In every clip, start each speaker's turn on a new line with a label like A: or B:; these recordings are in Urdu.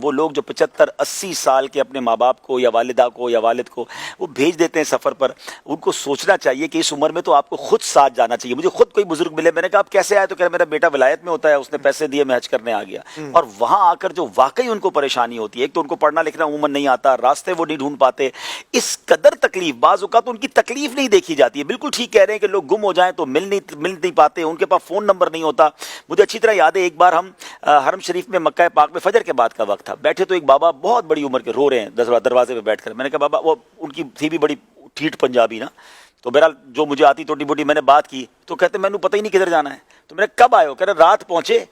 A: وہ لوگ جو 75-80 سال کے اپنے ماں باپ کو یا والدہ کو یا والد کو وہ بھیج دیتے ہیں سفر پر، ان کو سوچنا چاہیے کہ اس عمر میں تو آپ کو خود ساتھ جانا چاہیے. مجھے خود کوئی بزرگ ملے، میں نے کہا آپ کیسے آئے؟ تو کہہ رہے میرا بیٹا ولایت میں ہوتا ہے، اس نے پیسے دیے، میں حج کرنے آ گیا. اور وہاں آ کر جو واقعی ان کو پریشانی ہوتی ہے، ایک تو ان کو پڑھنا لکھنا عموماً نہیں آتا، راستے وہ نہیں ڈھونڈ پاتے، اس قدر تکلیف، بعض اوقات ان کی تکلیف نہیں دیکھی جاتی ہے. بالکل ٹھیک کہہ رہے ہیں کہ لوگ گم ہو جائیں تو مل نہیں پاتے، ان کے پاس فون نمبر نہیں ہوتا. مجھے اچھی طرح یاد ہے ایک بار ہم حرم شریف میں مکہ پاک میں فجر کے بعد کا وقت تھا، بیٹھے تو ایک بابا بہت بڑی عمر کے رو رہے ہیں دروازے پہ بیٹھ کر. میں نے کہا بابا، وہ ان کی تھی بھی بڑی ٹھیٹ پنجابی نا، تو بہرحال جو مجھے آتی ٹوٹی بوٹی میں نے بات کی، تو کہتے میں نے پتہ ہی نہیں کدھر جانا ہے. تو میں نے کب آئے ہو؟ کہہ رہے رات پہنچے،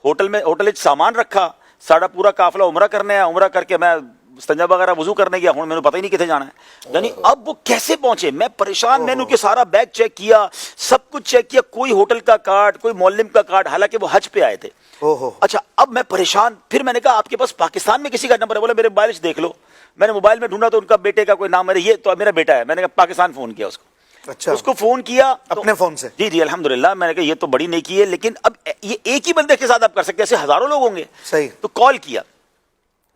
A: ہوٹل سامان رکھا، ساڑھا پورا قافلہ عمرہ کرنے آیا، عمرہ کر کے میں استنجا وغیرہ وضو کرنے گیا، ہوں میں نے پتہ ہی نہیں کتنے جانا ہے. یعنی اب وہ کیسے پہنچے؟ میں پریشان، میں نے ان کے سارا بیگ چیک کیا، سب کچھ چیک کیا، کوئی ہوٹل کا کارڈ، کوئی معلم کا کارڈ، حالانکہ وہ حج پہ آئے تھے. اچھا اب میں پریشان، پھر میں نے کہا آپ کے پاس پاکستان میں کسی کا نمبر ہے؟ بولے میرے موبائل سے دیکھ لو. میں نے موبائل میں ڈھونڈا تو ان کا بیٹے کا کوئی نام ہے، یہ تو میرا بیٹا ہے. میں نے کہا پاکستان فون کیا اس کو.
B: اچھا،
A: اس کو فون کیا
B: اپنے فون سے؟
A: جی الحمدللہ. میں نے کہا یہ تو بڑی نیکی ہے، لیکن اب یہ ایک ہی بندے کے ساتھ آپ کر سکتے ہیں، ایسے ہزاروں لوگ ہوں گے.
B: صحیح.
A: تو کال کیا،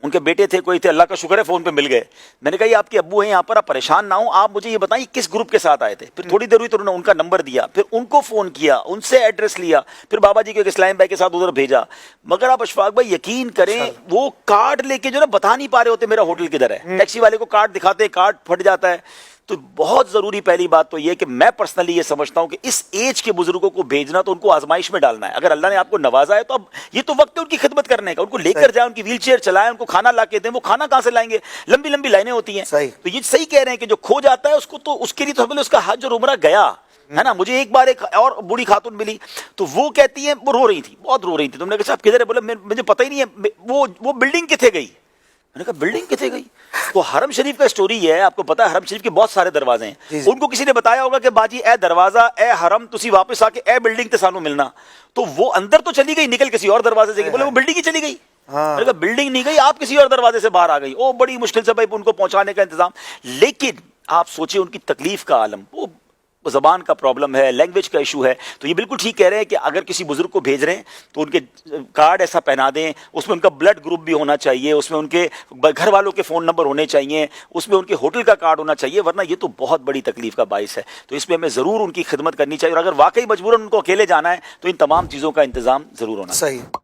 A: ان کے بیٹے تھے، کوئی تھے، اللہ کا شکر ہے فون پہ مل گئے. میں نے کہا یہ آپ کے ابو ہیں یہاں پر، آپ پریشان نہ ہوں، آپ مجھے یہ بتائیں کس گروپ کے ساتھ آئے تھے. پھر تھوڑی دیر ہوئی تو انہوں نے ان کا نمبر دیا، پھر ان کو فون کیا، ان سے ایڈریس لیا، پھر بابا جی کو اسلام بھائی کے ساتھ ادھر بھیجا. مگر آپ اشفاق بھائی یقین کریں، وہ کارڈ لے کے جو نا بتا نہیں پا رہے ہوتے میرا ہوٹل کدھر ہے. ٹیکسی والے کو کارڈ دکھاتے، کارڈ پھٹ جاتا ہے. تو بہت ضروری پہلی بات تو یہ کہ میں پرسنلی یہ سمجھتا ہوں کہ اس ایج کے بزرگوں کو بھیجنا تو ان کو آزمائش میں ڈالنا ہے. اگر اللہ نے آپ کو نوازا ہے تو اب یہ تو وقت ہے ان کی خدمت کرنے کا. ان کو لے کر جائیں، ان کی ویل چیئر چلائیں، ان کو کھانا لا کے دیں. وہ کھانا کہاں سے لائیں گے؟ لمبی لمبی لائنیں ہوتی ہیں. تو یہ صحیح کہہ رہے ہیں کہ جو کھو جاتا ہے اس کو تو اس کے لیے تو ہمیں اس کا حج اور عمرہ گیا ہے نا. مجھے ایک بار ایک اور بوڑھی خاتون ملی، تو وہ کہتی ہیں، وہ رو رہی تھی، بہت رو رہی تھی. تم نے کہا صاحب کدھر ہے؟ بولے مجھے پتہ ہی نہیں ہے وہ بلڈنگ کتنے گئی. میں نے کہا بلڈنگ کتنے گئی؟ تو حرم شریف کا اسٹوری یہ ہے، آپ کو پتا ہے حرم شریف کے بہت سارے دروازے ہیں. ان کو کسی نے بتایا ہوگا کہ باجی اے دروازہ، اے حرم، تسی واپس آ کے اے بلڈنگ تے سانو ملنا. تو وہ اندر تو چلی گئی، نکل کسی اور دروازے سے گئی. بولے وہ بلڈنگ ہی چلی گئی. میں نے کہا بلڈنگ نہیں گئی، آپ کسی اور دروازے سے باہر آ گئی. او بڑی مشکل سے بھائی ان کو پہنچانے کا انتظام. لیکن آپ سوچیں ان کی تکلیف کا عالم، وہ زبان کا پرابلم ہے، لینگویج کا ایشو ہے. تو یہ بالکل ٹھیک کہہ رہے ہیں کہ اگر کسی بزرگ کو بھیج رہے ہیں تو ان کے کارڈ ایسا پہنا دیں، اس میں ان کا بلڈ گروپ بھی ہونا چاہیے، اس میں ان کے گھر والوں کے فون نمبر ہونے چاہیے، اس میں ان کے ہوٹل کا کارڈ ہونا چاہیے، ورنہ یہ تو بہت بڑی تکلیف کا باعث ہے. تو اس میں ہمیں ضرور ان کی خدمت کرنی چاہیے، اور اگر واقعی مجبوراً ان کو اکیلے جانا ہے تو ان تمام چیزوں کا انتظام ضرور ہونا چاہیے.
B: صحیح.